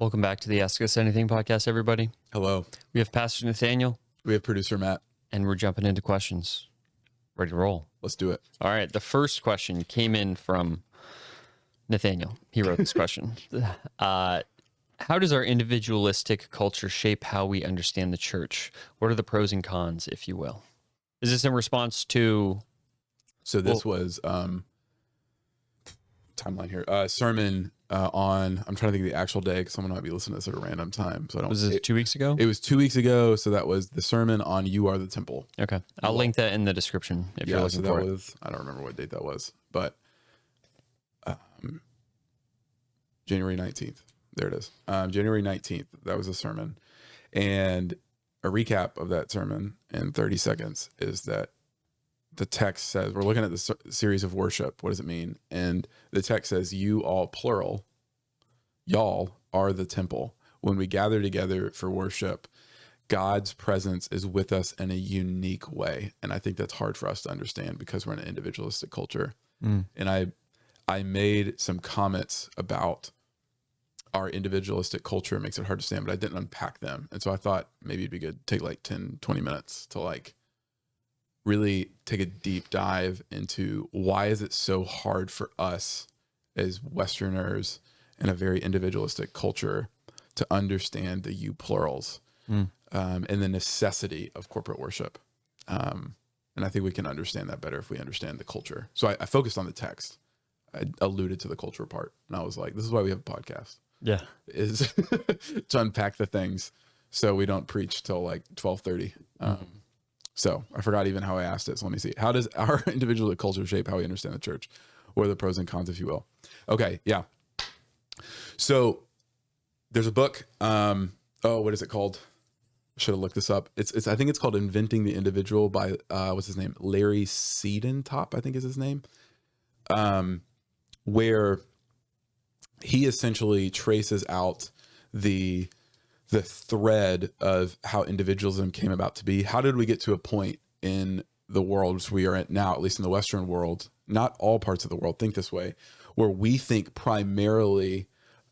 Welcome back to the Ask Us Anything podcast, everybody. Hello. We have Pastor Nathaniel. We have producer Matt. And we're jumping into questions. Ready to roll. Let's do it. All right. The first question came in from Nathaniel. He wrote this question. How does our individualistic culture shape how we understand the church? What are the pros and cons, if you will? Is this in response to... So this was timeline here. Sermon on, I'm trying to think of the actual day because someone might be listening to this at a random time. So I don't. Was this 2 weeks ago? It was 2 weeks ago. So that was the sermon on "You Are the Temple." Okay, I'll link that in the description if you're looking for it. I don't remember what date that was, but January 19th. There it is. January 19th. That was a sermon, and a recap of that sermon in 30 seconds is that the text says, we're looking at the series of worship. What does it mean? And the text says, you all, plural, y'all are the temple. When we gather together for worship, God's presence is with us in a unique way. And I think that's hard for us to understand because we're in an individualistic culture. And I made some comments about our individualistic culture. It makes it hard to stand, but I didn't unpack them. And so I thought maybe it'd be good to take like 10, 20 minutes to really take a deep dive into why is it so hard for us as Westerners in a very individualistic culture to understand the you plurals and the necessity of corporate worship. And I think we can understand that better if we understand the culture. So I focused on the text. I alluded to the culture part, and I was like, this is why we have a podcast. Yeah. Is to unpack the things so we don't preach till like 12:30. So I forgot even how I asked it. So let me see. How does our individual culture shape how we understand the church? What are the pros and cons, if you will? Okay. Yeah. So there's a book. What is it called? I should have looked this up. I think it's called Inventing the Individual by, what's his name? Larry Siedentop, I think is his name. Where he essentially traces out the thread of how individualism came about to be. How did we get to a point in the world we are at now, at least in the Western world, not all parts of the world think this way, where we think primarily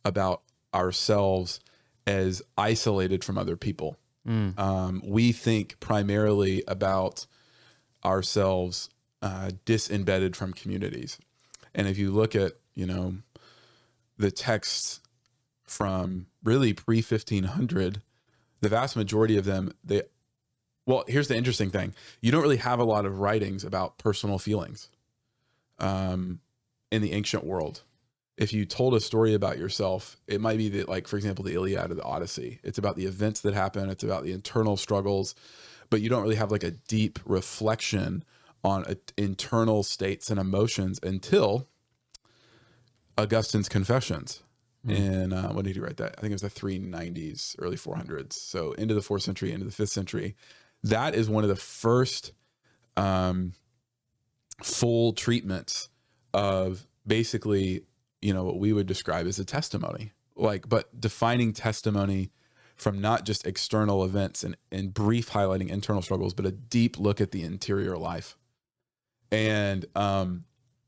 about ourselves as isolated from other people. We think primarily about ourselves disembedded from communities. And if you look at, the texts from really pre-1500, the vast majority of them, here's the interesting thing. You don't really have a lot of writings about personal feelings in the ancient world. If you told a story about yourself, it might be that, like, for example, the Iliad or the Odyssey. It's about the events that happen. It's about the internal struggles, but you don't really have like a deep reflection on internal states and emotions until Augustine's Confessions. And when did he write that? I think it was the 390s, early 400s. So into the 4th century, into the 5th century. That is one of the first full treatments of basically, what we would describe as a testimony. But defining testimony from not just external events and brief highlighting internal struggles, but a deep look at the interior life. And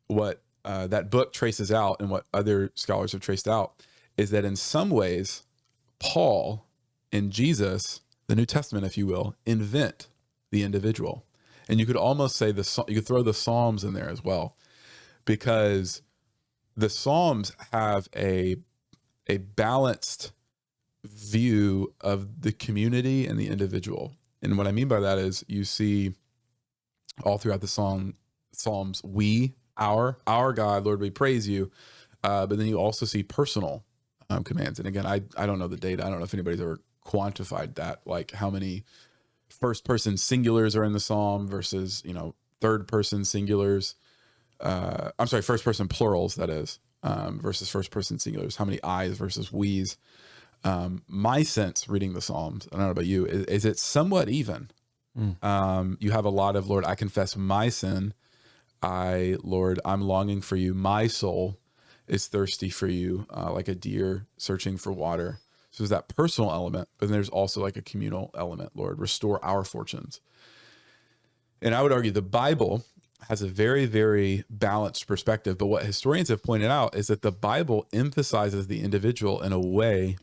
what that book traces out, and what other scholars have traced out, is that in some ways, Paul and Jesus, the New Testament, if you will, invent the individual. And you could almost say you could throw the Psalms in there as well, because the Psalms have a balanced view of the community and the individual. And what I mean by that is you see all throughout the Psalms, we, our God, Lord, we praise you. But then you also see personal commands. And again, I don't know the data. I don't know if anybody's ever quantified that, like how many first person singulars are in the Psalm versus, third person singulars. First person plurals, that is, versus first person singulars. How many I's versus we's. My sense reading the Psalms, I don't know about you, is it's somewhat even. You have a lot of, Lord, I confess my sin. Lord, I'm longing for you. My soul is thirsty for you, like a deer searching for water. So there's that personal element, but then there's also like a communal element. Lord, restore our fortunes. And I would argue the Bible has a very, very balanced perspective. But what historians have pointed out is that the Bible emphasizes the individual in a way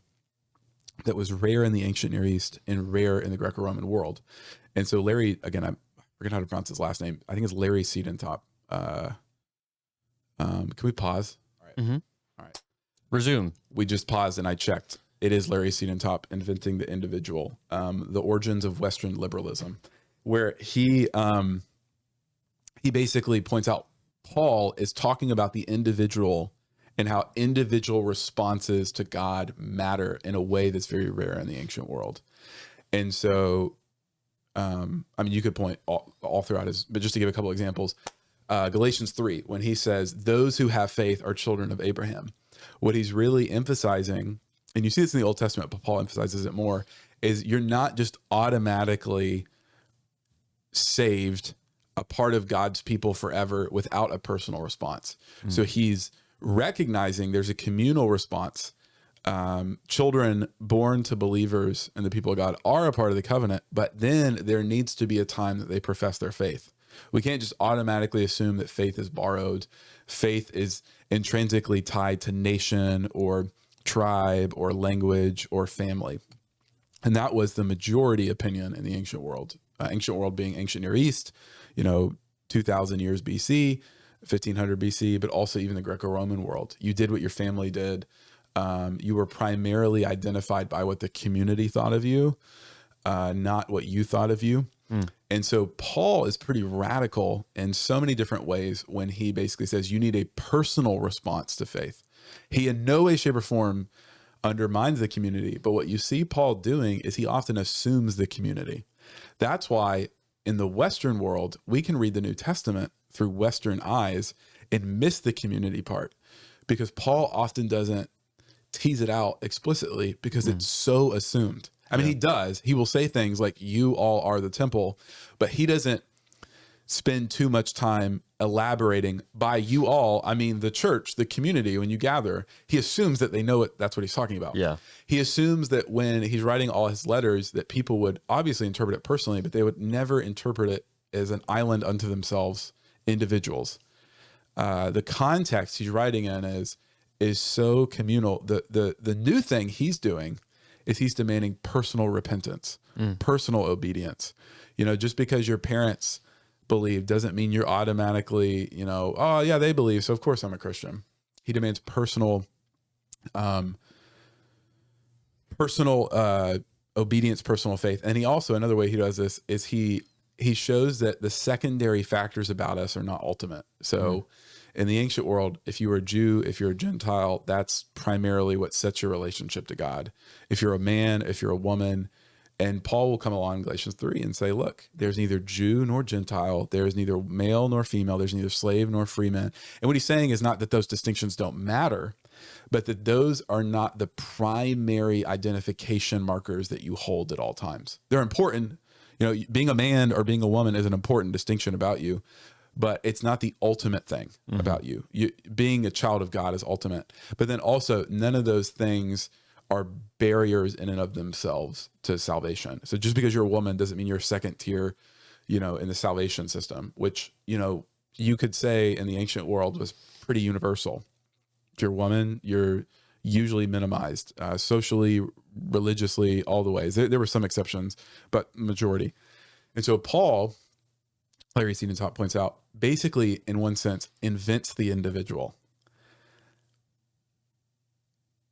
that was rare in the ancient Near East and rare in the Greco-Roman world. And so Larry, again, I forget how to pronounce his last name. I think it's Larry Siedentop. Can we pause? All right. Mm-hmm. All right. Resume. We just paused and I checked. It is Larry Siedentop, Inventing the Individual, the Origins of Western Liberalism, where he basically points out Paul is talking about the individual and how individual responses to God matter in a way that's very rare in the ancient world. And so, I mean, you could point all throughout his, but just to give a couple examples, Galatians 3, when he says, those who have faith are children of Abraham. What he's really emphasizing, and you see this in the Old Testament, but Paul emphasizes it more, is you're not just automatically saved, a part of God's people forever without a personal response. So he's recognizing there's a communal response. Children born to believers and the people of God are a part of the covenant, but then there needs to be a time that they profess their faith. We can't just automatically assume that faith is borrowed. Faith is intrinsically tied to nation or tribe or language or family. And that was the majority opinion in the ancient world. Ancient world being ancient Near East, 2000 years BC, 1500 BC, but also even the Greco-Roman world. You did what your family did. You were primarily identified by what the community thought of you, not what you thought of you. And so Paul is pretty radical in so many different ways when he basically says you need a personal response to faith. He in no way, shape, or form undermines the community, but what you see Paul doing is he often assumes the community. That's why in the Western world, we can read the New Testament through Western eyes and miss the community part, because Paul often doesn't tease it out explicitly because it's so assumed. I mean, he does. He will say things like, you all are the temple, but he doesn't spend too much time elaborating. By you all, I mean the church, the community, when you gather. He assumes that they know it. That's what he's talking about. Yeah. He assumes that when he's writing all his letters, that people would obviously interpret it personally, but they would never interpret it as an island unto themselves, individuals. The context he's writing in is so communal. The new thing he's doing is he's demanding personal repentance, personal obedience. Just because your parents believe doesn't mean you're automatically, oh yeah, they believe, so of course I'm a Christian. He demands personal obedience, personal faith. And he also, another way he does this is he shows that the secondary factors about us are not ultimate. So in the ancient world, if you were a Jew, if you're a Gentile, that's primarily what sets your relationship to God. If you're a man, if you're a woman, and Paul will come along in Galatians 3 and say, look, there's neither Jew nor Gentile. There's neither male nor female. There's neither slave nor free man. And what he's saying is not that those distinctions don't matter, but that those are not the primary identification markers that you hold at all times. They're important. Being a man or being a woman is an important distinction about you, but it's not the ultimate thing about you. Being a child of God is ultimate. But then also, none of those things are barriers in and of themselves to salvation. So just because you're a woman doesn't mean you're second tier, in the salvation system, which, you could say in the ancient world was pretty universal. If you're a woman, you're usually minimized, socially, religiously, all the ways. There were some exceptions, but majority. And so Paul, Larry Siedentop points out, basically, in one sense, invents the individual.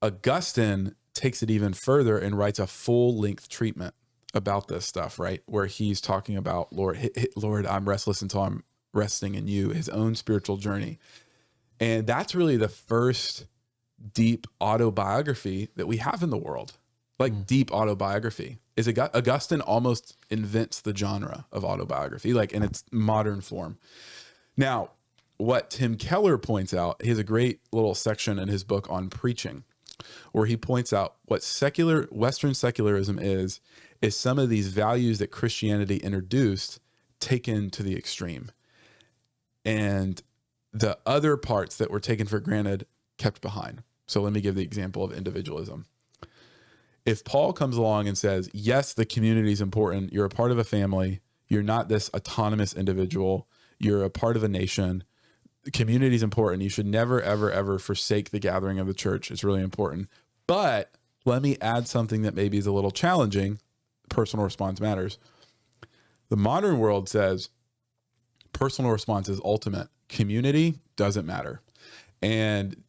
Augustine takes it even further and writes a full-length treatment about this stuff, right? Where he's talking about, Lord, I'm restless until I'm resting in you, his own spiritual journey. And that's really the first deep autobiography that we have in the world. Deep autobiography is Augustine almost invents the genre of autobiography, in its modern form. Now, what Tim Keller points out, he has a great little section in his book on preaching, where he points out what Western secularism is some of these values that Christianity introduced taken to the extreme, and the other parts that were taken for granted kept behind. So let me give the example of individualism. If Paul comes along and says, yes, the community is important, you're a part of a family, you're not this autonomous individual, you're a part of a nation, the community is important, you should never, ever, ever forsake the gathering of the church, it's really important. But let me add something that maybe is a little challenging. Personal response matters. The modern world says personal response is ultimate. Community doesn't matter. And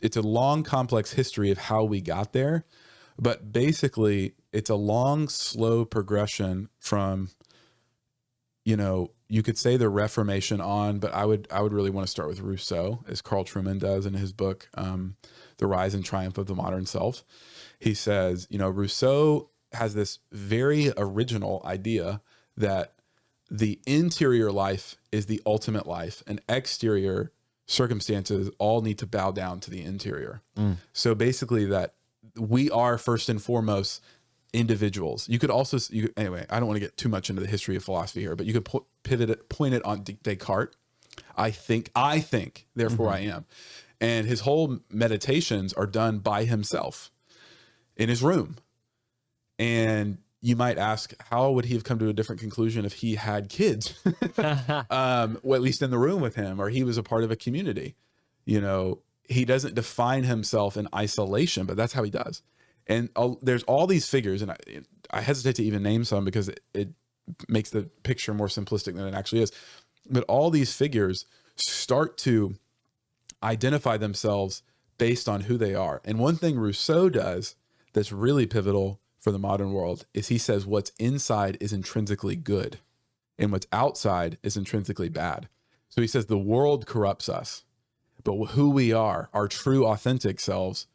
it's a long, complex history of how we got there. But basically, it's a long, slow progression from, you could say the Reformation on, but I would really want to start with Rousseau, as Carl Trueman does in his book, The Rise and Triumph of the Modern Self. He says, Rousseau has this very original idea that the interior life is the ultimate life, and exterior circumstances all need to bow down to the interior. So basically that we are first and foremost individuals. You could also, anyway, I don't want to get too much into the history of philosophy here, but you could point it on Descartes. I think, therefore I am. And his whole meditations are done by himself in his room. And you might ask, how would he have come to a different conclusion if he had kids? Well, at least in the room with him, or he was a part of a community. He doesn't define himself in isolation, but that's how he does. And there's all these figures, and I hesitate to even name some because it makes the picture more simplistic than it actually is. But all these figures start to identify themselves based on who they are. And one thing Rousseau does that's really pivotal for the modern world is he says what's inside is intrinsically good and what's outside is intrinsically bad. So he says the world corrupts us, but who we are, our true authentic selves,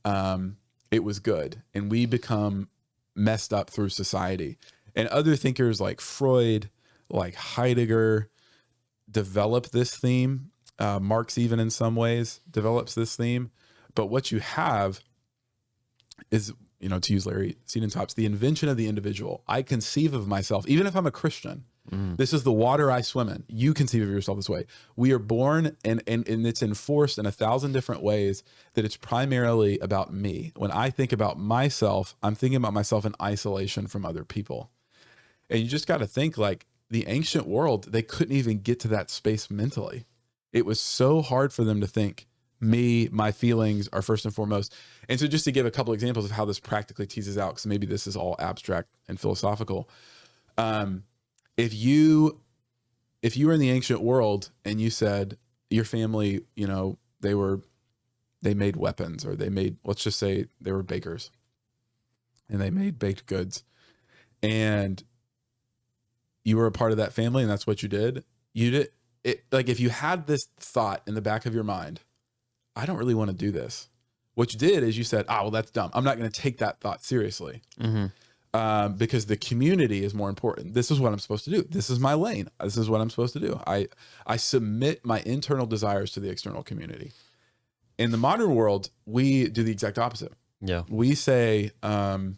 it was good. And we become messed up through society. And other thinkers like Freud, like Heidegger, develop this theme. Marx, even in some ways, develops this theme. But what you have is, to use Larry Siedentop's, the invention of the individual. I conceive of myself, even if I'm a Christian, this is the water I swim in. You conceive of yourself this way. We are born, and it's enforced in 1,000 different ways that it's primarily about me. When I think about myself, I'm thinking about myself in isolation from other people. And you just got to think, like, the ancient world, they couldn't even get to that space mentally. It was so hard for them to think, me, my feelings are first and foremost. And so just to give a couple examples of how this practically teases out, because maybe this is all abstract and philosophical. If you were in the ancient world and you said your family, they made weapons, or let's just say they were bakers and they made baked goods, and you were a part of that family and that's what you did it. Like, if you had this thought in the back of your mind, I don't really want to do this. What you did is you said, well, that's dumb. I'm not going to take that thought seriously. Because the community is more important. This is what I'm supposed to do. This is my lane. This is what I'm supposed to do. I submit my internal desires to the external community. In the modern world, we do the exact opposite. Yeah. We say, my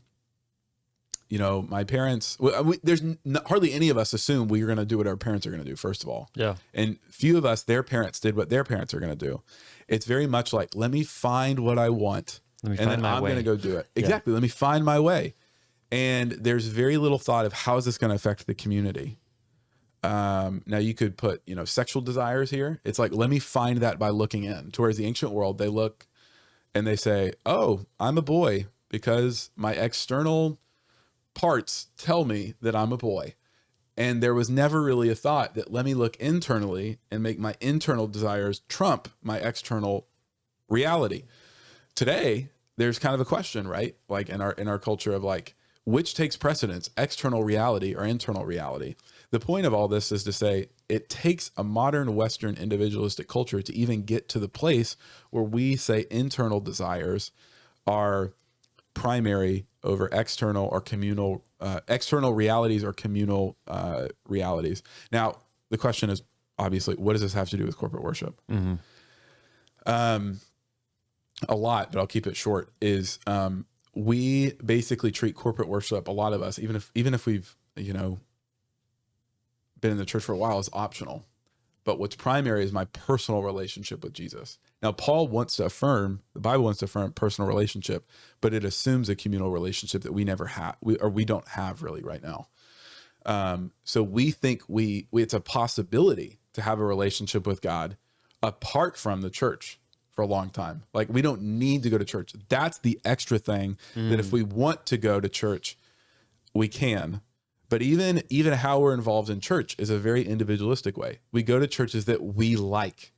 parents, hardly any of us assume we're going to do what our parents are going to do, first of all. Yeah. And few of us, their parents did what their parents are going to do. It's very much like, let me find what I want, and then I'm going to go do it. Exactly. Let me find my way. And there's very little thought of how is this going to affect the community. Now you could put, sexual desires here. It's like, let me find that by looking in. Towards the ancient world, they look and they say, oh, I'm a boy because my external parts tell me that I'm a boy. And there was never really a thought that let me look internally and make my internal desires trump my external reality. Today, there's kind of a question, right? Like in our culture of like, which takes precedence, external reality or internal reality? The point of all this is to say it takes a modern Western individualistic culture to even get to the place where we say internal desires are primary over external or communal, external realities or communal realities. Now, the question is obviously, what does this have to do with corporate worship? A lot, but I'll keep it short, is we basically treat corporate worship, a lot of us, even if we've, been in the church for a while, is optional. But what's primary is my personal relationship with Jesus. Now, the Bible wants to affirm personal relationship, but it assumes a communal relationship that we never have, we don't have really right now. So we think it's a possibility to have a relationship with God apart from the church for a long time. Like, we don't need to go to church. That's the extra thing that if we want to go to church, we can. But even how we're involved in church is a very individualistic way. We go to churches that we like.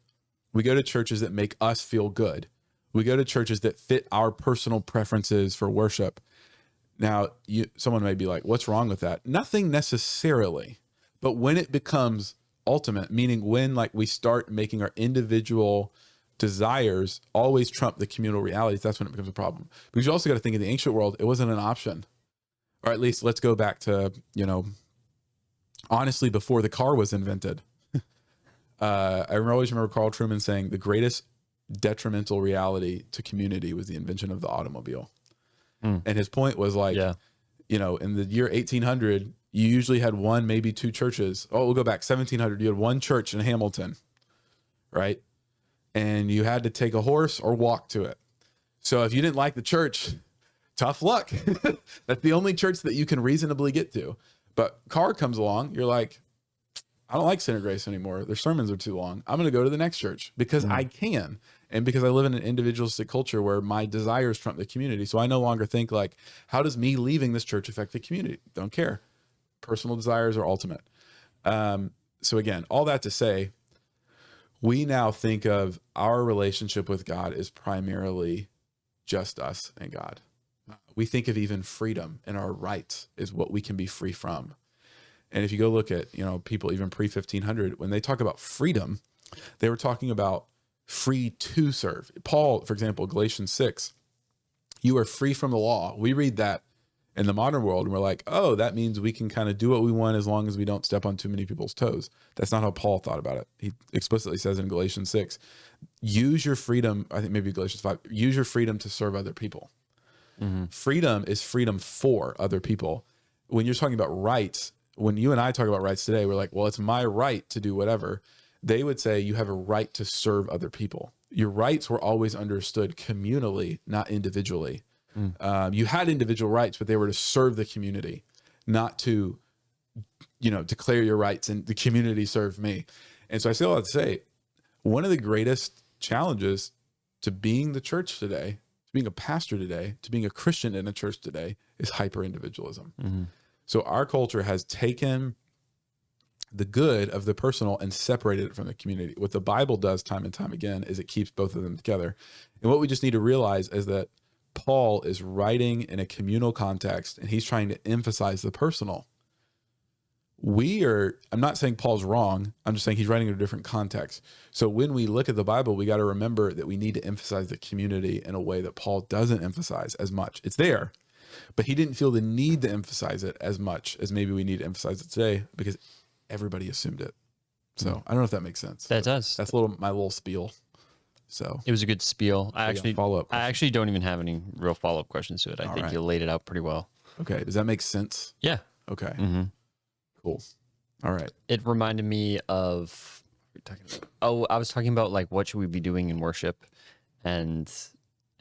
We go to churches that make us feel good. We go to churches that fit our personal preferences for worship. Now, someone may be like, what's wrong with that? Nothing necessarily. But when it becomes ultimate, meaning when like we start making our individual desires always trump the communal realities, that's when it becomes a problem. Because you also got to think, in the ancient world, it wasn't an option. Or at least let's go back to, honestly, before the car was invented. I always remember Carl Truman saying the greatest detrimental reality to community was the invention of the automobile. And his point was like, in the year 1800, you usually had one, maybe two churches. Oh, we'll go back 1700. You had one church in Hamilton, right? And you had to take a horse or walk to it. So if you didn't like the church, tough luck. That's the only church that you can reasonably get to. But car comes along, you're like, I don't like Center Grace anymore. Their sermons are too long. I'm going to go to the next church because I can. And because I live in an individualistic culture where my desires trump the community. So I no longer think like, how does me leaving this church affect the community? Don't care. Personal desires are ultimate. So again, all that to say, we now think of our relationship with God as primarily just us and God. We think of even freedom and our rights is what we can be free from. And if you go look at, people even pre-1500, when they talk about freedom, they were talking about free to serve. Paul, for example, Galatians 6, you are free from the law. We read that in the modern world and we're like, oh, that means we can kind of do what we want as long as we don't step on too many people's toes. That's not how Paul thought about it. He explicitly says in Galatians 6, use your freedom, I think maybe Galatians 5, use your freedom to serve other people. Freedom is freedom for other people. When you're talking about rights, when you and I talk about rights today, we're like, well, it's my right to do whatever. They would say you have a right to serve other people. Your rights were always understood communally, not individually. You had individual rights, but they were to serve the community, not to, declare your rights and the community serve me. And so I say all that to say, one of the greatest challenges to being the church today, to being a pastor today, to being a Christian in a church today is hyper-individualism. So our culture has taken the good of the personal and separated it from the community. What the Bible does time and time again is it keeps both of them together. And what we just need to realize is that Paul is writing in a communal context and he's trying to emphasize the personal. I'm not saying Paul's wrong. I'm just saying he's writing in a different context. So when we look at the Bible, we got to remember that we need to emphasize the community in a way that Paul doesn't emphasize as much. It's there, but he didn't feel the need to emphasize it as much as maybe we need to emphasize it today because everybody assumed it. So I don't know if that makes sense. That does. That's my little spiel. So it was a good spiel. I actually don't even have any real follow-up questions to it. I think you laid it out pretty well. Okay. Does that make sense? Yeah. Okay. Cool. All right. It reminded me of, I was talking about like, what should we be doing in worship? And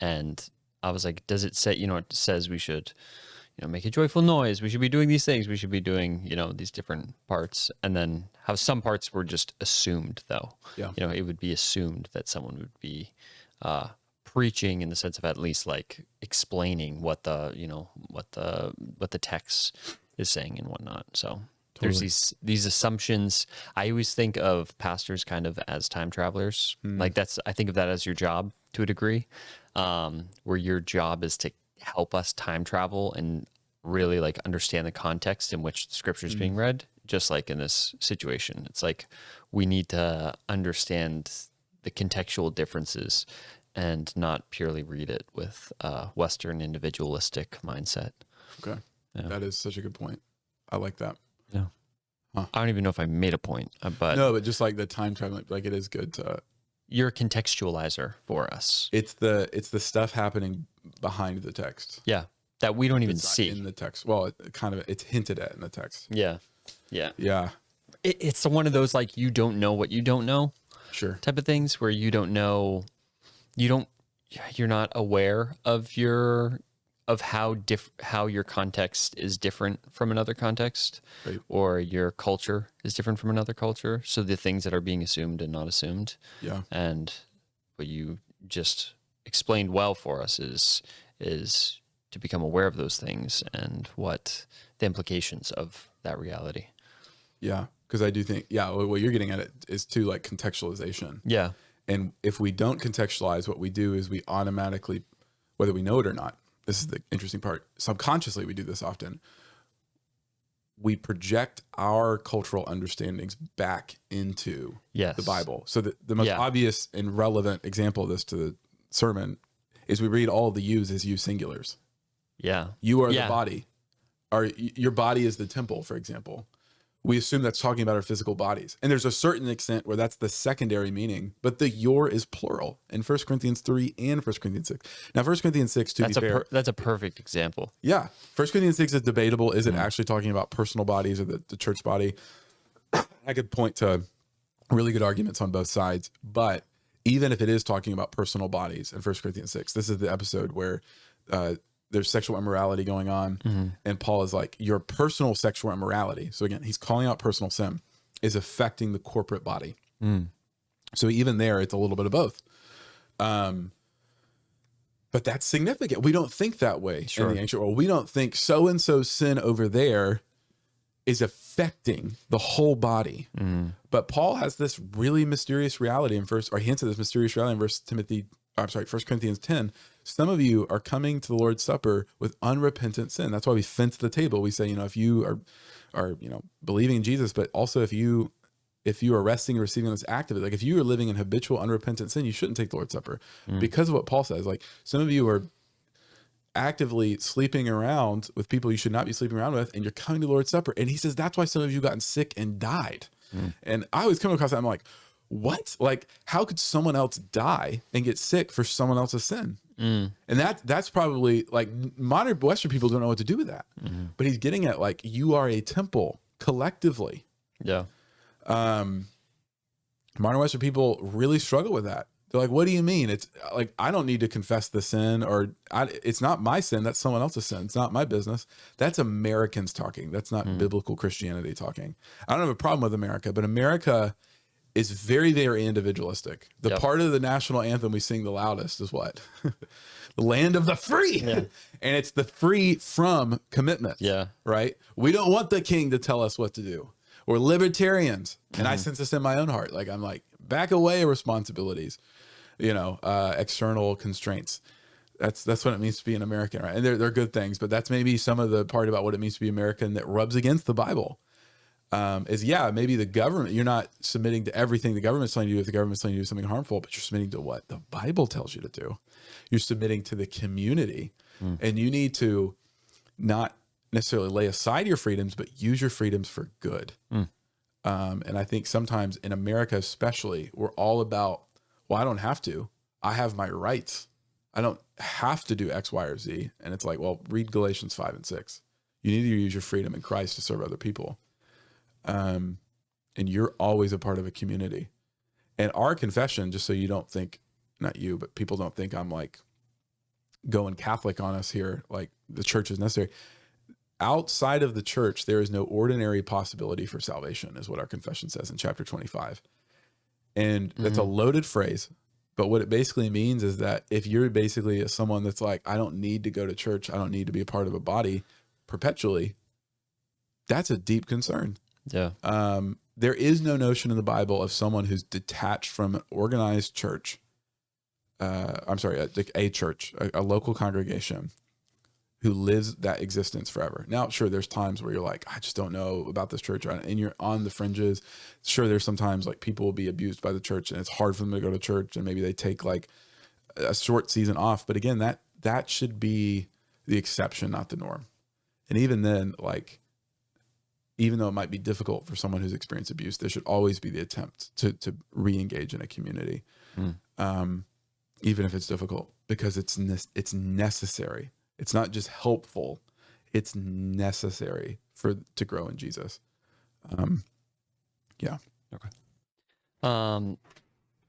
I was like, does it say, it says we should, make a joyful noise. We should be doing these things. We should be doing, these different parts. And then how some parts were just assumed though. Yeah. It would be assumed that someone would be preaching in the sense of at least like explaining what the text is saying and whatnot. So there's these assumptions. I always think of pastors kind of as time travelers. Like I think of that as your job to a degree, where your job is to help us time travel and really like understand the context in which the scripture is being read. Just like in this situation, it's like we need to understand the contextual differences and not purely read it with a Western individualistic mindset. Okay. Yeah. That is such a good point. I like that. Yeah. Huh. I don't even know if I made a point, but no, just like the time traveling, like it is good to. You're a contextualizer for us. It's the stuff happening behind the text. Yeah. That we don't even see in the text. Well, it's hinted at in the text. Yeah. Yeah. Yeah. It's one of those, like, you don't know what you don't know. Sure. Type of things where you don't know, you're not aware of how your context is different from another context, right, or your culture is different from another culture. So the things that are being assumed and not assumed. Yeah. And but you just explained well for us is to become aware of those things and what the implications of that reality. Yeah. Because I do think, what you're getting at it is to like contextualization. Yeah. And if we don't contextualize, what we do is we automatically, whether we know it or not, this is the interesting part. Subconsciously, we do this often. We project our cultural understandings back into the Bible. So the most obvious and relevant example of this to the sermon is we read all of the yous as you singulars. Yeah. You are the body. Or your body is the temple, for example. We assume that's talking about our physical bodies. And there's a certain extent where that's the secondary meaning, but the your is plural in 1 Corinthians 3 and 1 Corinthians 6. Now, 1 Corinthians 6, to be fair. That's a perfect example. Yeah. 1 Corinthians 6 is debatable. Is it actually talking about personal bodies or the church body? I could point to really good arguments on both sides. But even if it is talking about personal bodies in 1 Corinthians 6, this is the episode where there's sexual immorality going on. And Paul is like, your personal sexual immorality. So again, he's calling out personal sin is affecting the corporate body. So even there, it's a little bit of both. But that's significant. We don't think that way in the ancient world. We don't think so-and-so's sin over there is affecting the whole body. But Paul has this really mysterious reality he hints at this mysterious reality in 1 Corinthians 10. Some of you are coming to the Lord's Supper with unrepentant sin. That's why we fence the table. We say, if you are believing in Jesus, but also if you are resting and receiving this act of it, like if you are living in habitual unrepentant sin, you shouldn't take the Lord's Supper because of what Paul says. Like some of you are actively sleeping around with people you should not be sleeping around with, and you're coming to the Lord's Supper. And he says, that's why some of you gotten sick and died. And I always come across that. I'm like, what? Like, how could someone else die and get sick for someone else's sin? And that's probably like modern Western people don't know what to do with that. But he's getting at like, you are a temple collectively. Yeah. Modern Western people really struggle with that. They're like, what do you mean? It's like, I don't need to confess the sin, or it's not my sin. That's someone else's sin. It's not my business. That's Americans talking. That's not biblical Christianity talking. I don't have a problem with America, but America is very, very individualistic. The part of the national anthem we sing the loudest is what? The land of the free. And it's the free from commitment. Right? We don't want the king to tell us what to do. We're libertarians. And I sense this in my own heart. Like, I'm like, back away responsibilities, external constraints. That's what it means to be an American, right? And they're good things, but that's maybe some of the part about what it means to be American that rubs against the Bible. Maybe the government, you're not submitting to everything the government's telling you to do if the government's telling you to do something harmful, but you're submitting to what the Bible tells you to do. You're submitting to the community, and you need to not necessarily lay aside your freedoms, but use your freedoms for good. And I think sometimes in America, especially, we're all about, well, I don't have to, I have my rights. I don't have to do X, Y, or Z. And it's like, well, read Galatians 5 and 6. You need to use your freedom in Christ to serve other people. And you're always a part of a community. And our confession, just so you don't think, not you, but people don't think I'm like going Catholic on us here, like the church is necessary. Outside of the church, there is no ordinary possibility for salvation, is what our confession says in chapter 25. And that's a loaded phrase, but what it basically means is that if you're basically someone that's like, I don't need to go to church, I don't need to be a part of a body perpetually, that's a deep concern. Yeah. There is no notion in the Bible of someone who's detached from an organized church. A church, a local congregation who lives that existence forever. Now, sure, there's times where you're like, I just don't know about this church, and you're on the fringes. Sure, there's sometimes like people will be abused by the church and it's hard for them to go to church, and maybe they take like a short season off. But again, that should be the exception, not the norm. And even then, like, even though it might be difficult for someone who's experienced abuse, there should always be the attempt to re-engage in a community, even if it's difficult, because it's necessary. It's not just helpful; it's necessary to grow in Jesus. Okay.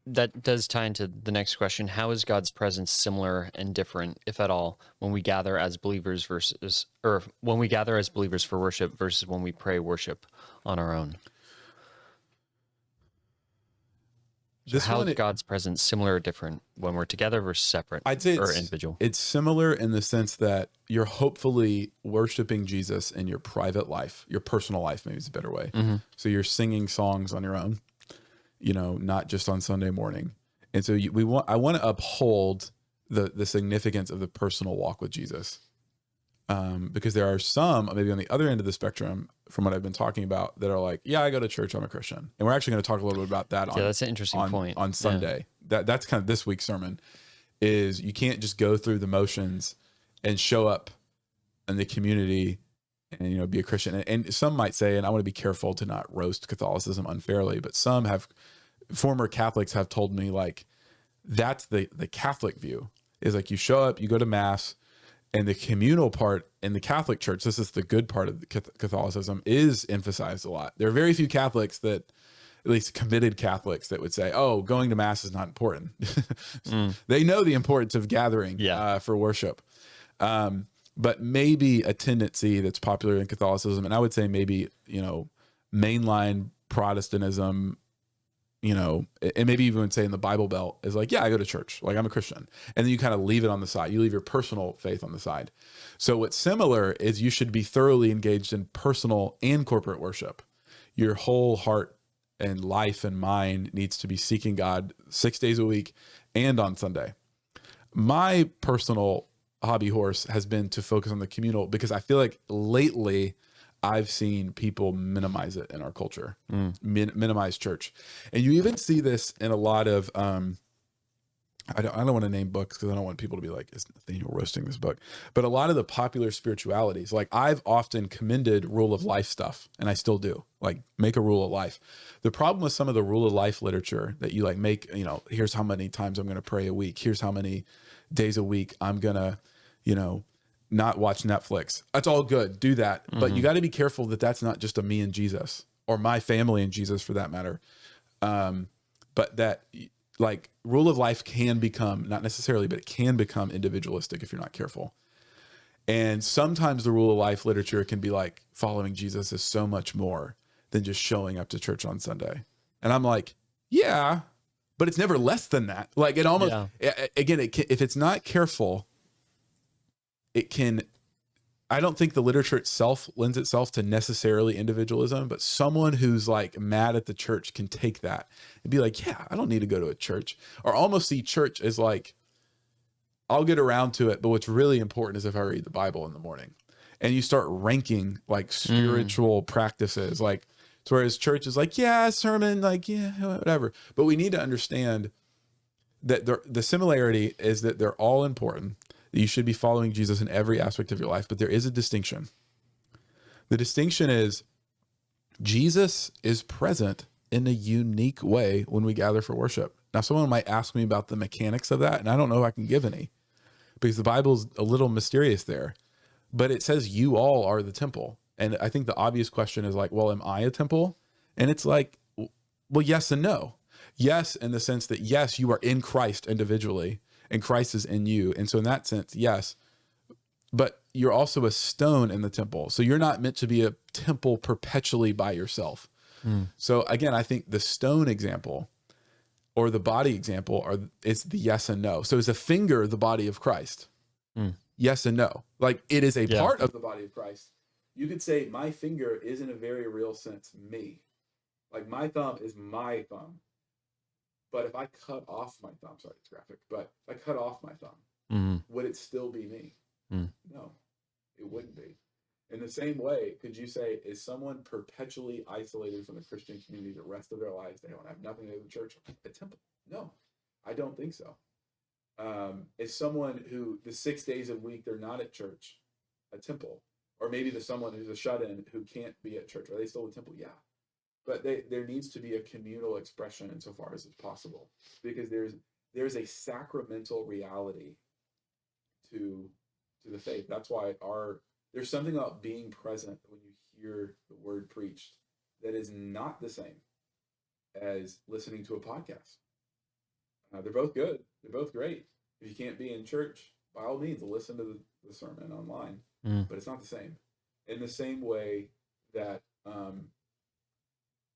That does tie into the next question. How is God's presence similar and different, if at all, when we gather as believers for worship versus when we pray worship on our own? So how is God's presence similar or different when we're together versus separate? I'd say or individual? It's similar in the sense that you're hopefully worshiping Jesus in your private life, your personal life, maybe is a better way. Mm-hmm. So you're singing songs on your own, not just on Sunday morning. And so I want to uphold the significance of the personal walk with Jesus. Because there are some maybe on the other end of the spectrum from what I've been talking about that are like, yeah, I go to church, I'm a Christian. And we're actually going to talk a little bit about that that's an interesting point. On Sunday. That's kind of this week's sermon is you can't just go through the motions and show up in the community and, be a Christian. And some might say, and I want to be careful to not roast Catholicism unfairly, but former Catholics have told me like, that's the Catholic view is like you show up, you go to mass, and the communal part in the Catholic Church, this is the good part of Catholicism, is emphasized a lot. There are very few Catholics at least committed Catholics that would say, oh, going to mass is not important. They know the importance of gathering for worship. But maybe a tendency that's popular in Catholicism, and I would say maybe, mainline Protestantism, and maybe even say in the Bible Belt is like, yeah, I go to church, like I'm a Christian. And then you kind of leave it on the side. You leave your personal faith on the side. So what's similar is you should be thoroughly engaged in personal and corporate worship. Your whole heart and life and mind needs to be seeking God 6 days a week and on Sunday. My personal hobby horse has been to focus on the communal because I feel like lately I've seen people minimize it in our culture, minimize church. And you even see this in a lot of, I don't want to name books because I don't want people to be like, is Nathaniel roasting this book? But a lot of the popular spiritualities, like I've often commended rule of life stuff, and I still do, like make a rule of life. The problem with some of the rule of life literature that you like make, here's how many times I'm going to pray a week. Here's how many days a week I'm going to, not watch Netflix. That's all good. Do that. But you got to be careful that that's not just a me and Jesus or my family and Jesus for that matter. But that like rule of life can become, not necessarily, but it can become individualistic if you're not careful. And sometimes the rule of life literature can be like following Jesus is so much more than just showing up to church on Sunday. And I'm like, yeah, but it's never less than that. Like it almost, again, if it's not careful, I don't think the literature itself lends itself to necessarily individualism, but someone who's like mad at the church can take that and be like, yeah, I don't need to go to a church, or almost see church as like, I'll get around to it. But what's really important is if I read the Bible in the morning, and you start ranking like spiritual practices, like to whereas church is like, yeah, sermon, like, yeah, whatever. But we need to understand that the similarity is that they're all important. You should be following Jesus in every aspect of your life, but there is a distinction. The distinction is Jesus is present in a unique way when we gather for worship. Now, someone might ask me about the mechanics of that, and I don't know if I can give any because the Bible's a little mysterious there, but it says you all are the temple. And I think the obvious question is like, well, am I a temple? And it's like, well, yes and no. Yes, in the sense that, yes, you are in Christ individually, and Christ is in you. And so in that sense, yes, but you're also a stone in the temple. So you're not meant to be a temple perpetually by yourself. So again, I think the stone example or the body example it's the yes and no. So is a finger the body of Christ? Yes and no. Like it is a part of the body of Christ. You could say my finger is in a very real sense me. Like my thumb is my thumb. But if I cut off my thumb, sorry, it's graphic, but if I cut off my thumb, would it still be me? No, it wouldn't be. In the same way, could you say, is someone perpetually isolated from the Christian community the rest of their lives? They don't have nothing to do with the church, a temple? No, I don't think so. Is someone who the 6 days a week, they're not at church, a temple? Or maybe there's someone who's a shut-in who can't be at church. Are they still a temple? Yeah. But there needs to be a communal expression insofar as it's possible, because there's a sacramental reality to the faith. That's why there's something about being present when you hear the word preached that is not the same as listening to a podcast. They're both good. They're both great. If you can't be in church, by all means, listen to the sermon online. But it's not the same. In the same way that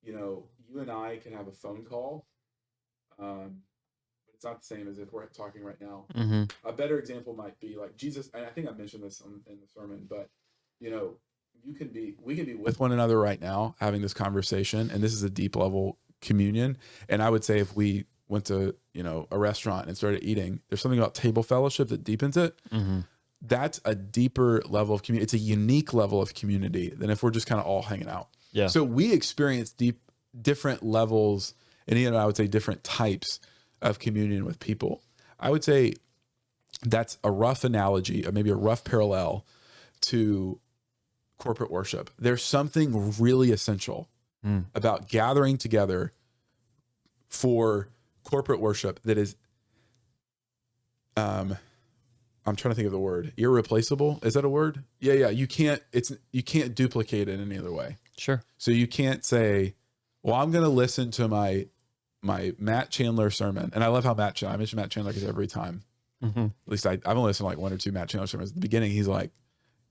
you and I can have a phone call It's not the same as if we're talking right now. Mm-hmm. A better example might be like Jesus, and I think I mentioned this in the sermon, but you know, we can be with one another right now having this conversation, and this is a deep level communion. And I would say if we went to, a restaurant and started eating, there's something about table fellowship that deepens it. Mm-hmm. That's a deeper level of community. It's a unique level of community than if we're just kind of all hanging out. Yeah. So we experience different levels, and I would say different types of communion with people. I would say that's a rough analogy, or maybe a rough parallel to corporate worship. There's something really essential about gathering together for corporate worship that is, I'm trying to think of the word, irreplaceable. Is that a word? Yeah. You can't duplicate it any other way. Sure. So you can't say, well, I'm going to listen to my Matt Chandler sermon. And I love how I mention Matt Chandler because every time, at least I've only listened to like one or two Matt Chandler sermons. At the beginning, he's like,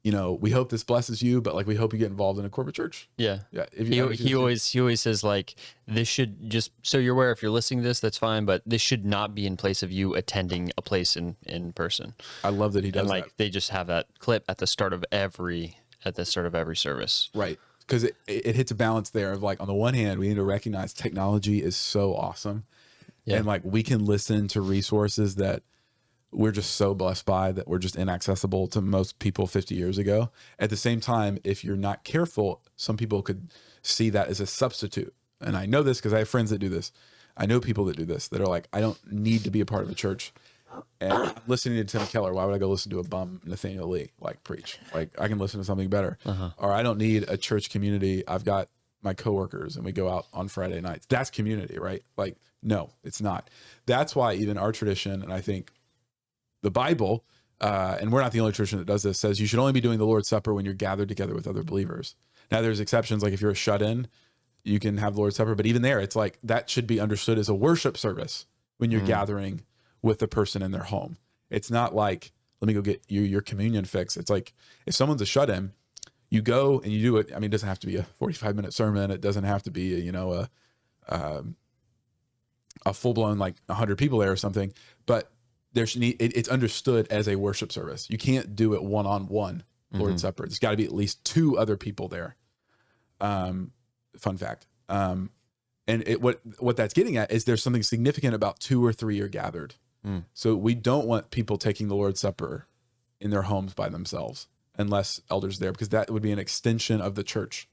we hope this blesses you, but like, we hope you get involved in a corporate church. Yeah. Yeah. He always says like, this should just, so you're aware, if you're listening to this, that's fine, but this should not be in place of you attending a place in person. I love that he does and like, that. they just have that clip at the start of every service. Right. Because it hits a balance there of like, on the one hand, we need to recognize technology is so awesome. Yeah. And like, we can listen to resources that we're just so blessed by that were just inaccessible to most people 50 years ago. At the same time, if you're not careful, some people could see that as a substitute. And I know this because I have friends that do this. I know people that do this, that are like, I don't need to be a part of a church. And I'm listening to Tim Keller, why would I go listen to a bum Nathaniel Lee like preach? Like, I can listen to something better. Or I don't need a church community. I've got my coworkers and we go out on Friday nights. That's community, right? Like, no, it's not. That's why even our tradition, and I think the Bible, and we're not the only tradition that does this, says you should only be doing the Lord's Supper when you're gathered together with other believers. Now there's exceptions, like if you're a shut-in, you can have the Lord's Supper, but even there, it's like that should be understood as a worship service when you're gathering with the person in their home. It's not like, let me go get your communion fix. It's like, if someone's a shut-in, you go and you do it. I mean, it doesn't have to be a 45-minute sermon. It doesn't have to be a full-blown like 100 people there or something, but it's understood as a worship service. You can't do it one-on-one Lord's Supper. There's got to be at least two other people there. Fun fact. And what that's getting at is there's something significant about 2 or 3 are gathered. So we don't want people taking the Lord's Supper in their homes by themselves unless elders there, because that would be an extension of the church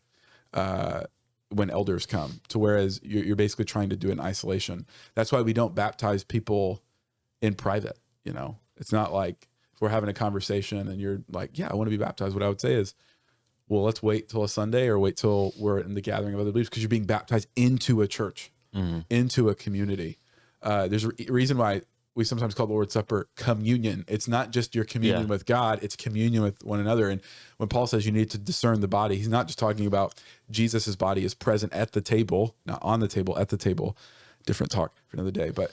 when elders come, to whereas you're basically trying to do it in isolation. That's why we don't baptize people in private. It's not like if we're having a conversation and you're like, yeah, I want to be baptized. What I would say is, well, let's wait till a Sunday or wait till we're in the gathering of other believers, because you're being baptized into a church, into a community. There's a reason why we sometimes call the Lord's Supper communion. It's not just your communion with God, it's communion with one another. And when Paul says you need to discern the body, he's not just talking about Jesus's body is present at the table, not on the table, at the table. Different talk for another day, but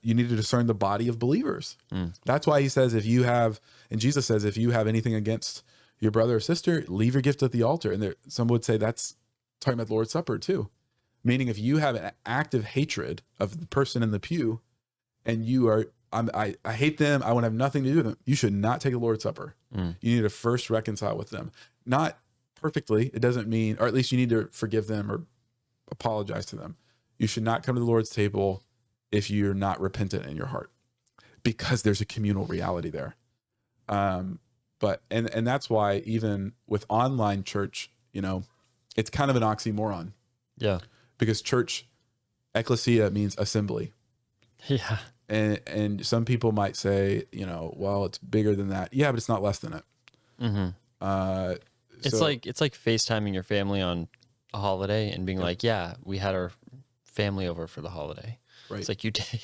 you need to discern the body of believers. That's why he says, Jesus says, if you have anything against your brother or sister, leave your gift at the altar. And some would say that's talking about the Lord's Supper too. Meaning if you have an active hatred of the person in the pew and I hate them, I want to have nothing to do with them, you should not take the Lord's Supper. You need to first reconcile with them. Not perfectly. It doesn't mean, or at least you need to forgive them or apologize to them. You should not come to the Lord's table if you're not repentant in your heart, because there's a communal reality there. But that's why even with online church, it's kind of an oxymoron. Yeah. Because church, ecclesia, means assembly. Yeah. And some people might say, well, it's bigger than that. Yeah, but it's not less than it. It's like FaceTiming your family on a holiday and being like, yeah, we had our family over for the holiday. Right. It's like you did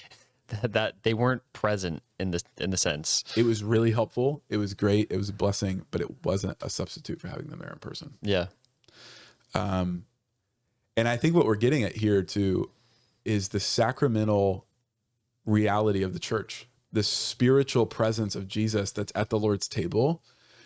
that they weren't present in the sense. It was really helpful. It was great. It was a blessing, but it wasn't a substitute for having them there in person. Yeah. And I think what we're getting at here too is the sacramental reality of the church, the spiritual presence of Jesus that's at the Lord's table.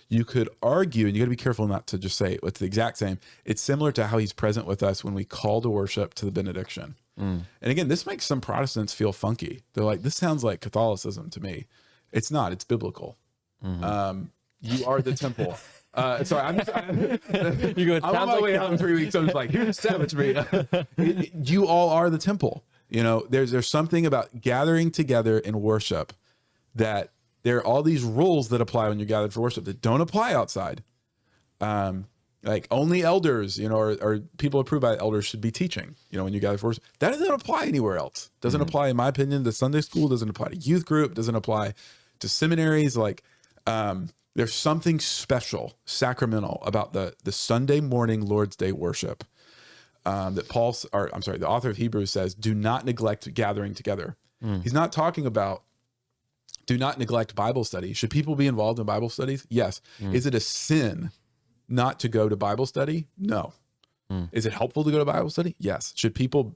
You could argue, and you got to be careful not to just say it's the exact same. It's similar to how he's present with us when we call to worship to the benediction. And again, this makes some Protestants feel funky. They're like, this sounds like Catholicism to me. It's not, it's biblical. You are the temple. Sorry, I'm on my way out in 3 weeks. So I'm just like, here's savage me. You all are the temple. You know, there's something about gathering together in worship that there are all these rules that apply when you're gathered for worship that don't apply outside. Like only elders, you know, or people approved by elders should be teaching, you know, when you gather for worship. That doesn't apply anywhere else. Doesn't apply, in my opinion, to Sunday school, doesn't apply to youth group, doesn't apply to seminaries. Like, there's something special, sacramental about the Sunday morning Lord's Day worship that the author of Hebrews says, do not neglect gathering together. He's not talking about do not neglect Bible study. Should people be involved in Bible studies? Yes. Is it a sin not to go to Bible study? No. Is it helpful to go to Bible study? Yes. Should people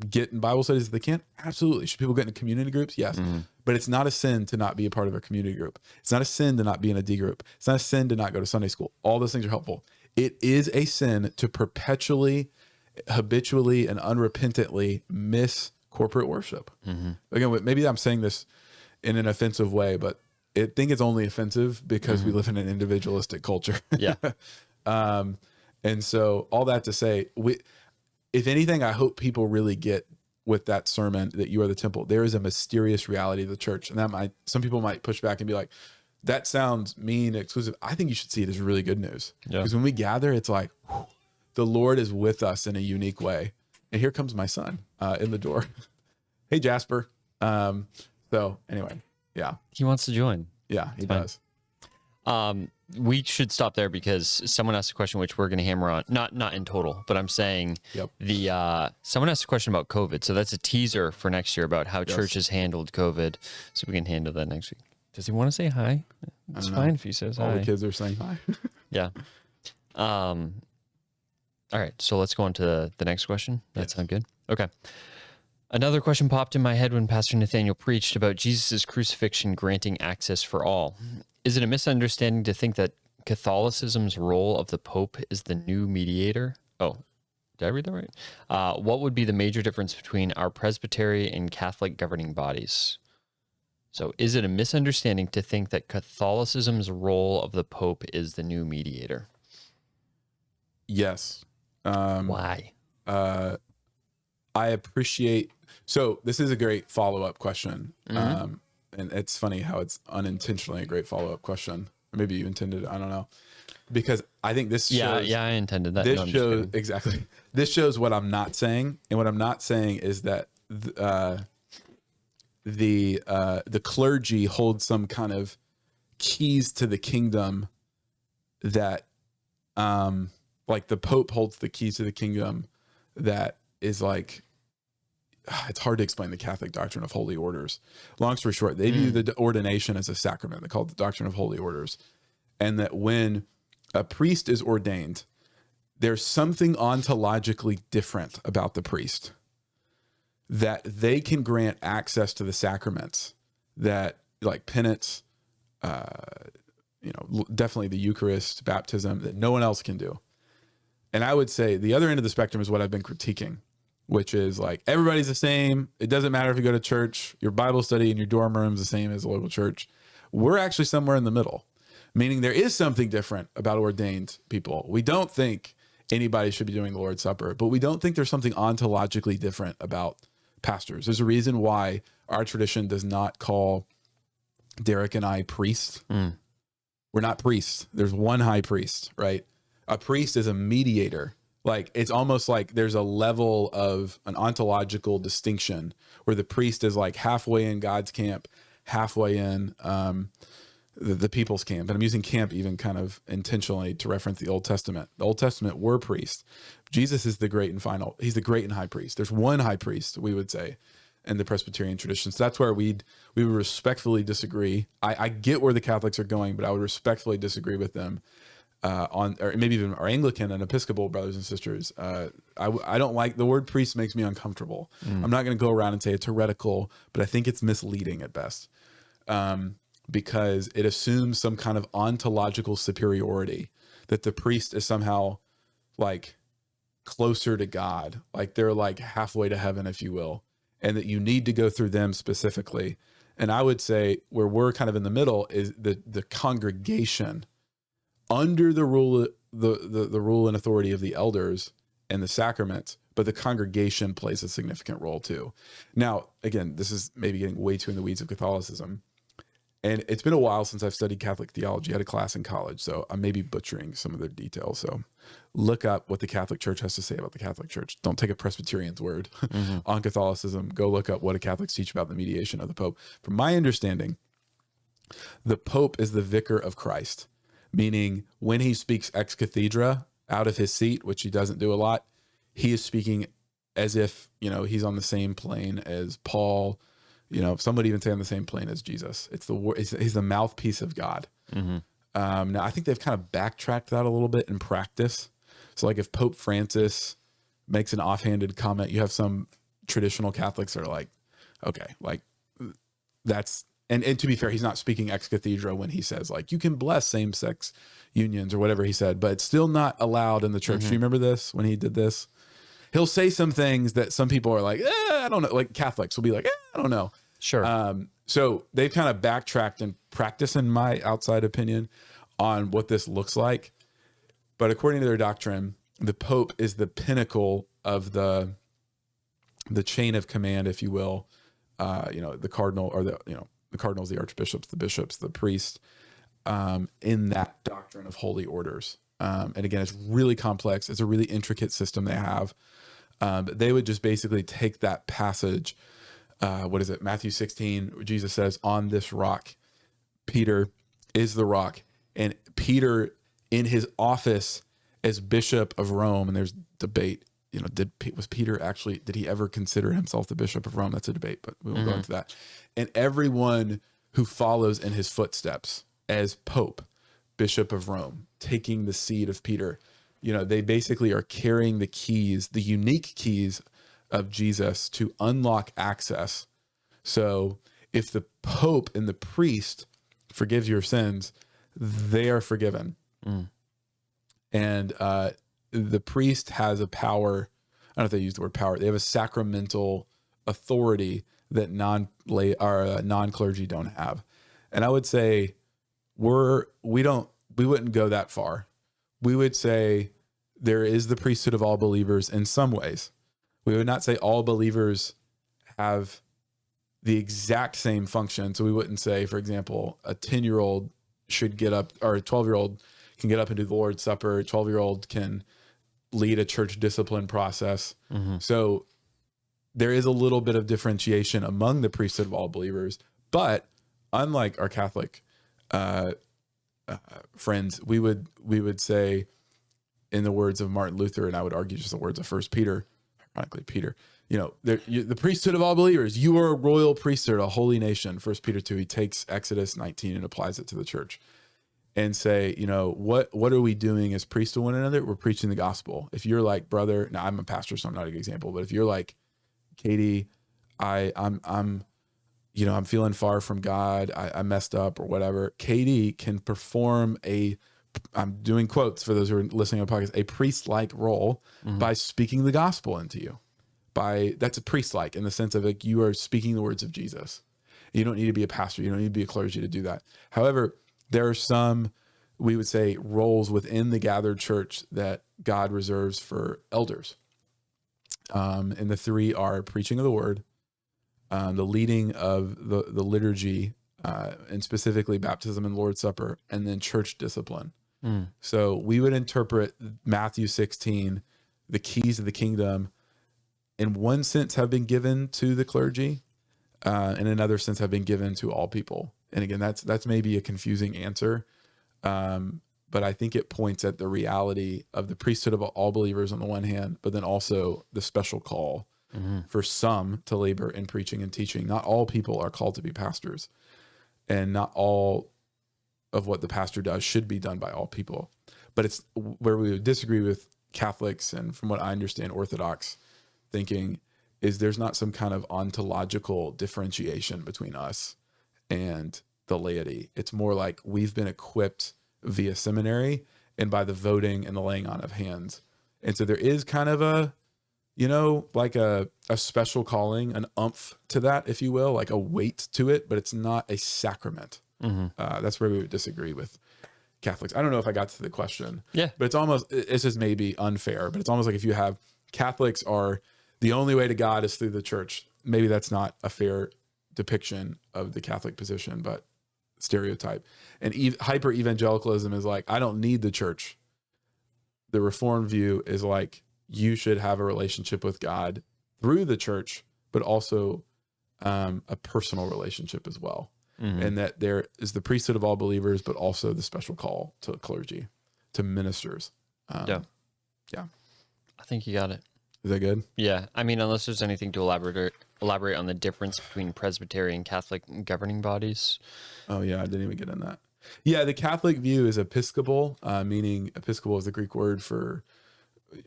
get in Bible studies if they can? Absolutely. Should people get in community groups? Yes. But it's not a sin to not be a part of a community group. It's not a sin to not be in a D group. It's not a sin to not go to Sunday school. All those things are helpful. It is a sin to perpetually, habitually, and unrepentantly miss corporate worship. Again, maybe I'm saying this in an offensive way, but I think it's only offensive because we live in an individualistic culture. Yeah. And so all that to say, if anything, I hope people really get with that sermon that you are the temple. There is a mysterious reality of the church. And some people might push back and be like, that sounds mean, exclusive. I think you should see it as really good news. Because when we gather, it's like, whew, the Lord is with us in a unique way. And here comes my son in the door. Hey, Jasper. So anyway, yeah. He wants to join. Yeah, he does. We should stop there because someone asked a question which we're going to hammer on. Not in total, but I'm saying someone asked a question about COVID. So that's a teaser for next year about how churches handled COVID. So we can handle that next week. Does he want to say hi? It's fine if he says hi. All the kids are saying hi. Yeah. All right. So let's go on to the next question. That sound good? Okay. Another question popped in my head when Pastor Nathaniel preached about Jesus' crucifixion granting access for all. Is it a misunderstanding to think that Catholicism's role of the Pope is the new mediator? Oh, did I read that right? What would be the major difference between our presbytery and Catholic governing bodies? So is it a misunderstanding to think that Catholicism's role of the Pope is the new mediator? Yes. Why? I appreciate. So this is a great follow-up question. And it's funny how it's unintentionally a great follow-up question. Or maybe you intended it. I don't know. Because I think this shows. Yeah, I intended that. This shows exactly. This shows what I'm not saying. And what I'm not saying is that the clergy hold some kind of keys to the kingdom that like the Pope holds the keys to the kingdom that is like, it's hard to explain the Catholic doctrine of holy orders. Long story short, they view the ordination as a sacrament. They call it the doctrine of holy orders. And that when a priest is ordained, there's something ontologically different about the priest, that they can grant access to the sacraments that, like penance, definitely the Eucharist, baptism, that no one else can do. And I would say the other end of the spectrum is what I've been critiquing, which is like, everybody's the same. It doesn't matter if you go to church, your Bible study in your dorm room is the same as a local church. We're actually somewhere in the middle, meaning there is something different about ordained people. We don't think anybody should be doing the Lord's Supper, but we don't think there's something ontologically different about pastors. There's a reason why our tradition does not call Derek and I priests. We're not priests. There's one high priest, right? A priest is a mediator. Like, it's almost like there's a level of an ontological distinction where the priest is like halfway in God's camp, halfway in the people's camp. And I'm using camp even kind of intentionally to reference the Old Testament. The Old Testament were priests. Jesus is the great and final. He's the great and high priest. There's one high priest, we would say, in the Presbyterian tradition. So that's where we would respectfully disagree. I get where the Catholics are going, but I would respectfully disagree with them or maybe even our Anglican and Episcopal brothers and sisters. I don't like the word priest, makes me uncomfortable. I'm not going to go around and say it's heretical, but I think it's misleading at best, because it assumes some kind of ontological superiority, that the priest is somehow like closer to God, like they're like halfway to heaven, if you will, and that you need to go through them specifically. And I would say where we're kind of in the middle is the congregation under the rule, the rule and authority of the elders and the sacraments, but the congregation plays a significant role too. Now, again, this is maybe getting way too in the weeds of Catholicism. And it's been a while since I've studied Catholic theology. I had a class in college, so I may be butchering some of the details. So look up what the Catholic Church has to say about the Catholic Church. Don't take a Presbyterian's word on Catholicism. Go look up what Catholics teach about the mediation of the Pope. From my understanding, the Pope is the vicar of Christ, meaning when he speaks ex cathedra, out of his seat, which he doesn't do a lot, he is speaking as if, he's on the same plane as Paul. Some would even say on the same plane as Jesus. He's the mouthpiece of God. Now, I think they've kind of backtracked that a little bit in practice. So like if Pope Francis makes an offhanded comment, you have some traditional Catholics that are like, okay, like that's, and to be fair, he's not speaking ex cathedra when he says like, you can bless same-sex unions or whatever he said, but it's still not allowed in the church. Do you remember this when he did this? He'll say some things that some people are like, I don't know. Like Catholics will be like, I don't know. Sure. So they've kind of backtracked and practiced, in my outside opinion, on what this looks like. But according to their doctrine, the Pope is the pinnacle of the chain of command, if you will. The cardinal or the cardinals, the archbishops, the bishops, the priests, in that doctrine of holy orders. And again, it's really complex. It's a really intricate system they have. But they would just basically take that passage. What is it? Matthew 16, where Jesus says, on this rock, Peter is the rock. And Peter, in his office as Bishop of Rome, and there's debate, did he ever consider himself the Bishop of Rome? That's a debate, but we won't go into that. And everyone who follows in his footsteps as Pope, Bishop of Rome, taking the seat of Peter, they basically are carrying the keys, the unique keys of Jesus to unlock access. So if the Pope and the priest forgives your sins, they are forgiven. And the priest has a power. I don't know if they use the word power. They have a sacramental authority that non-clergy don't have. And I would say we wouldn't go that far. We would say there is the priesthood of all believers in some ways. We would not say all believers have the exact same function. So we wouldn't say, for example, a 10-year-old should get up, or a 12-year-old can get up and do the Lord's Supper. A 12-year-old can lead a church discipline process. So there is a little bit of differentiation among the priesthood of all believers. But unlike our Catholic friends, we would say, in the words of Martin Luther, and I would argue just the words of 1 Peter, ironically Peter, the priesthood of all believers, you are a royal priesthood, a holy nation. 1 Peter 2, he takes Exodus 19 and applies it to the church and say, what are we doing as priests to one another? We're preaching the gospel. If you're like, brother, now I'm a pastor, so I'm not a good example, but if you're like, Katie, I'm feeling far from God, I messed up or whatever, Katie can perform I'm doing quotes for those who are listening to the podcast, a priest-like role by speaking the gospel into you. That's a priest-like in the sense of like you are speaking the words of Jesus. You don't need to be a pastor. You don't need to be a clergy to do that. However, there are some, we would say, roles within the gathered church that God reserves for elders. And the three are preaching of the word, the leading of the liturgy, and specifically baptism and Lord's Supper, and then church discipline. So we would interpret Matthew 16, the keys of the kingdom, in one sense have been given to the clergy, in another sense have been given to all people. And again, that's maybe a confusing answer, but I think it points at the reality of the priesthood of all believers on the one hand, but then also the special call for some to labor in preaching and teaching. Not all people are called to be pastors, and not all of what the pastor does should be done by all people. But it's where we would disagree with Catholics, and from what I understand, Orthodox thinking, is there's not some kind of ontological differentiation between us and the laity. It's more like we've been equipped via seminary and by the voting and the laying on of hands. And so there is kind of a, like a special calling, an umph to that, if you will, like a weight to it, but it's not a sacrament. That's where we would disagree with Catholics. I don't know if I got to the question. Yeah. But it's just maybe unfair, but it's almost like if you have Catholics are the only way to God is through the church. Maybe that's not a fair depiction of the Catholic position, but stereotype. And hyper evangelicalism is like, I don't need the church. The Reformed view is like, you should have a relationship with God through the church, but also a personal relationship as well. And that there is the priesthood of all believers, but also the special call to clergy, to ministers. Yeah. I think you got it. Is that good? Yeah. I mean, unless there's anything to elaborate on the difference between Presbyterian and Catholic governing bodies. Oh, yeah. I didn't even get in that. Yeah. The Catholic view is Episcopal, meaning Episcopal is the Greek word for,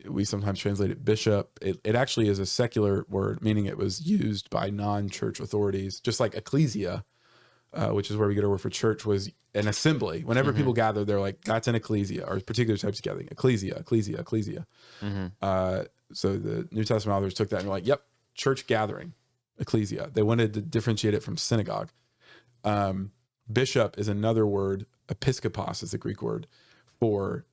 we sometimes translate it bishop. It actually is a secular word, meaning it was used by non-church authorities, just like ecclesia, which is where we get our word for church, was an assembly. Whenever people gather, they're like, that's an ecclesia, or particular types of gathering. Ecclesia. So the New Testament authors took that and were like, yep, church gathering, ecclesia. They wanted to differentiate it from synagogue. Bishop is another word. Episkopos is the Greek word for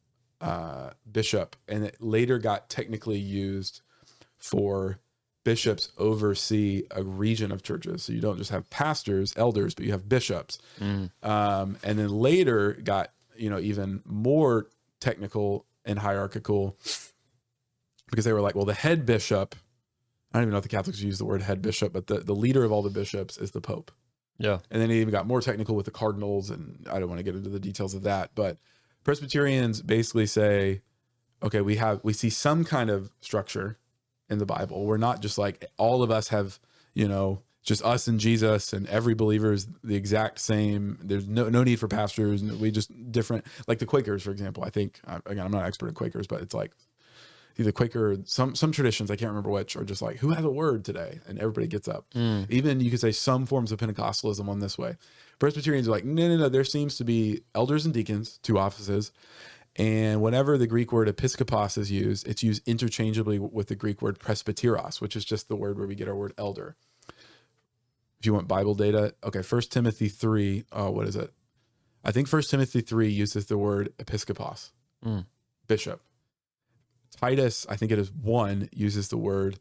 bishop. And it later got technically used for bishops oversee a region of churches. So you don't just have pastors, elders, but you have bishops. And then later got, even more technical and hierarchical, because they were like, well, the head bishop, I don't even know if the Catholics use the word head bishop, but the leader of all the bishops is the Pope. Yeah. And then it even got more technical with the cardinals, and I don't want to get into the details of that, but Presbyterians basically say, okay, we see some kind of structure in the Bible. We're not just like all of us have, just us and Jesus, and every believer is the exact same. There's no need for pastors. And we just different, like the Quakers, for example. I think, again, I'm not an expert in Quakers, but it's like either Quaker, some traditions, I can't remember which, are just like, who has a word today? And everybody gets up. Even you could say some forms of Pentecostalism on this way. Presbyterians are like, no. There seems to be elders and deacons, 2 offices. And whenever the Greek word episkopos is used, it's used interchangeably with the Greek word presbyteros, which is just the word where we get our word elder. If you want Bible data, okay, 1 Timothy 3, what is it? I think 1 Timothy 3 uses the word episkopos, bishop. Titus, I think it is 1, uses the word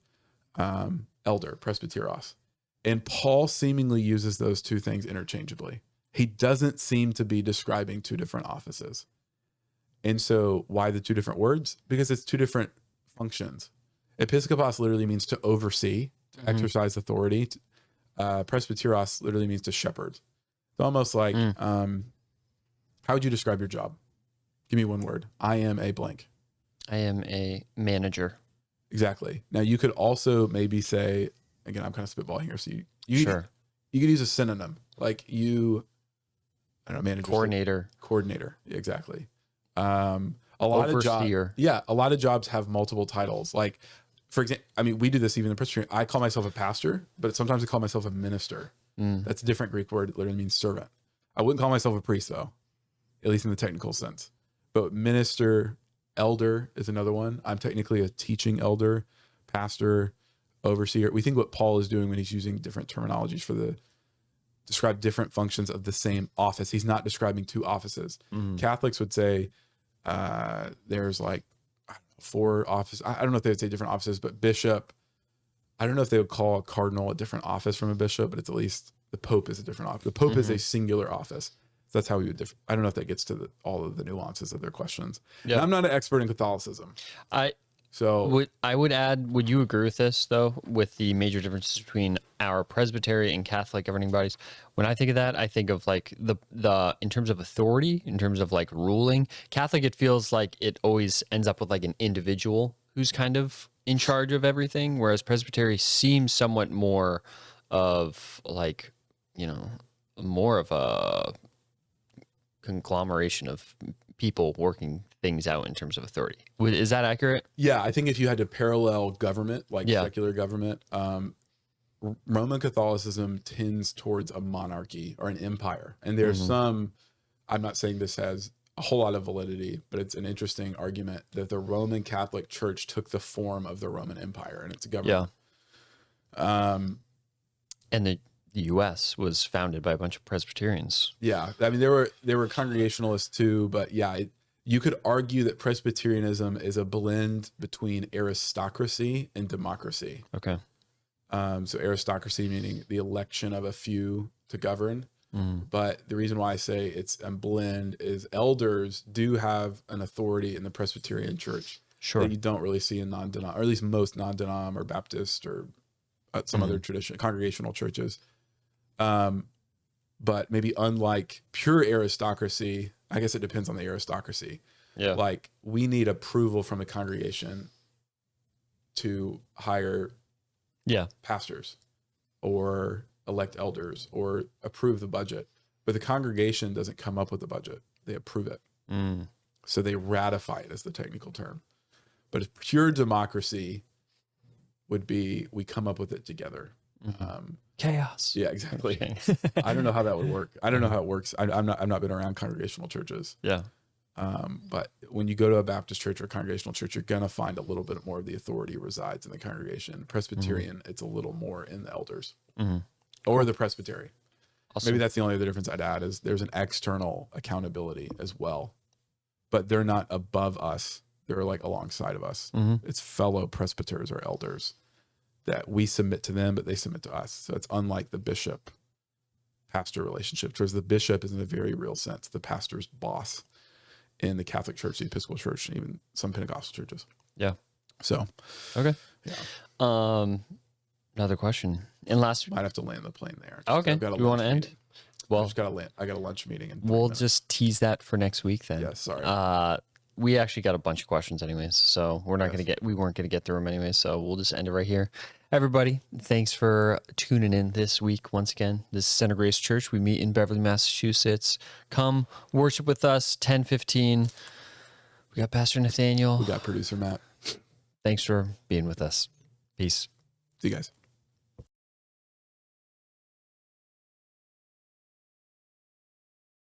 elder, presbyteros. And Paul seemingly uses those 2 things interchangeably. He doesn't seem to be describing 2 different offices. And so why the 2 different words? Because it's 2 different functions. Episkopos literally means to oversee, to exercise authority. Presbyteros literally means to shepherd. It's almost like, how would you describe your job? Give me one word. I am a blank. I am a manager. Exactly. Now you could also maybe say, again, I'm kind of spitballing here. So you could use a synonym, like I don't know, manager. Coordinator. Exactly. A lot Overseer. a lot of jobs have multiple titles. Like, for example, I mean, we do this even in Presbyterian. I call myself a pastor, but sometimes I call myself a minister. That's a different Greek word. It literally means servant. I wouldn't call myself a priest though, at least in the technical sense. But minister, elder is another one. I'm technically a teaching elder, pastor, overseer. We think what Paul is doing when he's using different terminologies for describe different functions of the same office. He's not describing 2 offices. Catholics would say there's like 4 offices. I don't know if they would say different offices, but bishop. I don't know if they would call a cardinal a different office from a bishop, but it's at least the Pope is a different office. The Pope is a singular office. So that's how we would I don't know if that gets to all of the nuances of their questions. Yeah. And I'm not an expert in Catholicism. I would add, would you agree with this though, with the major differences between our Presbyterian and Catholic governing bodies? When I think of that, I think of like the in terms of authority, in terms of like ruling. Catholic, it feels like it always ends up with like an individual who's kind of in charge of everything, whereas Presbytery seems somewhat more of like, more of a conglomeration of people working things out in terms of authority. Is that accurate? Yeah, I think if you had to parallel government, like secular government, Roman Catholicism tends towards a monarchy or an empire. And there's some, I'm not saying this has a whole lot of validity, but it's an interesting argument that the Roman Catholic Church took the form of the Roman Empire and its government. And the U.S. was founded by a bunch of Presbyterians. Yeah, I mean there were Congregationalists too, but yeah, you could argue that Presbyterianism is a blend between aristocracy and democracy. Okay. So aristocracy meaning the election of a few to govern. But the reason why I say it's a blend is elders do have an authority in the Presbyterian Church that you don't really see in non-denom, or at least most non-denom or Baptist or some other tradition, congregational churches. But maybe unlike pure aristocracy, I guess it depends on the aristocracy. Yeah. Like we need approval from the congregation to hire pastors or elect elders or approve the budget. But the congregation doesn't come up with the budget. They approve it. So they ratify it as the technical term. But pure democracy would be we come up with it together. Chaos. Yeah, exactly. I don't know how that would work. I don't know how it works. I've not been around congregational churches. Yeah. But when you go to a Baptist church or a congregational church, you're going to find a little bit more of the authority resides in the congregation. Presbyterian, it's a little more in the elders or the presbytery. Awesome. Maybe that's the only other difference I'd add is there's an external accountability as well, but they're not above us. They're like alongside of us. It's fellow presbyters or elders that we submit to them, but they submit to us. So it's unlike the bishop pastor relationship, whereas the bishop is in a very real sense the pastor's boss in the Catholic Church, the Episcopal Church, and even some Pentecostal churches. Yeah. So, okay. Yeah. Another question. And last, might have to land the plane there. Okay. Do you want to end? Well, I got a lunch meeting. We'll just tease that for next week then. Yeah. Sorry. We actually got a bunch of questions anyways, so we weren't going to get through them anyways. So we'll just end it right here. Everybody, thanks for tuning in this week. Once again, this is Center Grace Church. We meet in Beverly, Massachusetts. Come worship with us, 10:15. We got Pastor Nathaniel. We got producer Matt. Thanks for being with us. Peace. See you guys.